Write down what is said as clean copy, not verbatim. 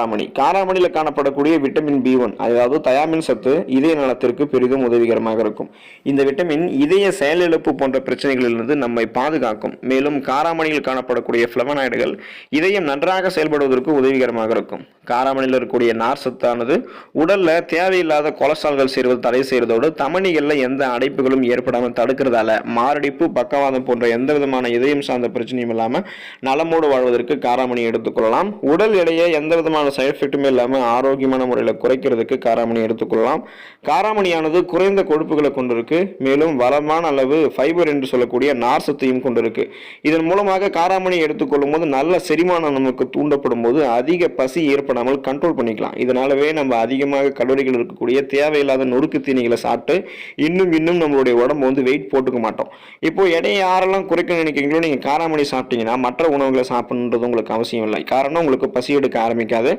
காராமணியில் காணப்படக்கூடிய vitamin B1 அதாவது thiamine சத்து இதய நலத்திற்கு பெரிதும் உதவிகரமாக இருக்கும். இந்த விட்டமின் இதய செயலிழப்பு போன்ற பிரச்சனைகளிலிருந்து நம்மை பாதுகாக்கும். மேலும் காராமணியில் காணப்படக்கூடிய ஃப்ளவனாய்டுகள் இதயம் நன்றாக செயல்படுவதற்கு உதவிகரமாக இருக்கும். காராமணியில் இருக்கக்கூடிய நார் சத்தானது உடல்ல தேவையில்லாத கொலஸ்ட்ரால்கள் சேர்வது தடை செய்வதோடு தமனிகளில் எந்த அடைப்புகளும் ஏற்படாமல் தடுக்கிறதால மாரடைப்பு, பக்கவாதம் போன்ற எந்த விதமான இதயம் சார்ந்த பிரச்சனையும் இல்லாமல் நலமோடு வாழ்வதற்கு காராமணி எடுத்துக்கொள்ளலாம். உடல் எடையை எந்த விதமான சைடு எஃபெக்ட்டுமே இல்லாமல் ஆரோக்கியமான முறையில் குறைக்கிறதுக்கு காராமணி எடுத்துக்கொள்ளலாம். காராமணியானது குறைந்த கொழுப்புகளை கொண்டிருக்கு. மேலும் வளமான அளவு ஃபைபர் என்று சொல்லக்கூடிய நார் சத்தையும் கொண்டிருக்கு. இதன் மூலமாக காராமணி எடுத்துக்கொள்ளும் போது நல்ல செரிமானம் நமக்கு தூண்டப்படும் போது அதிக பசி ஏற்படாமல் கண்ட்ரோல் பண்ணிக்கலாம். இதனாலவே நம்ம அதிகமாக கலோரிகள் இருக்கக்கூடிய தேவையில்லாத நொறுக்கு தீனிகளை சாப்பிட்டு இன்னும் நம்மளுடைய உடம்பு வெயிட் போட்டுக்க மாட்டோம். இப்போ எடையை யாரெல்லாம் குறைக்க நினைக்கிறீங்களோ நீங்கள் காராமணி சாப்பிட்டீங்கன்னா மற்ற உணவுகளை சாப்பிடணுன்றது உங்களுக்கு அவசியம் இல்லை. காரணம் உங்களுக்கு பசி எடுக்க ஆரம்பிக்காது.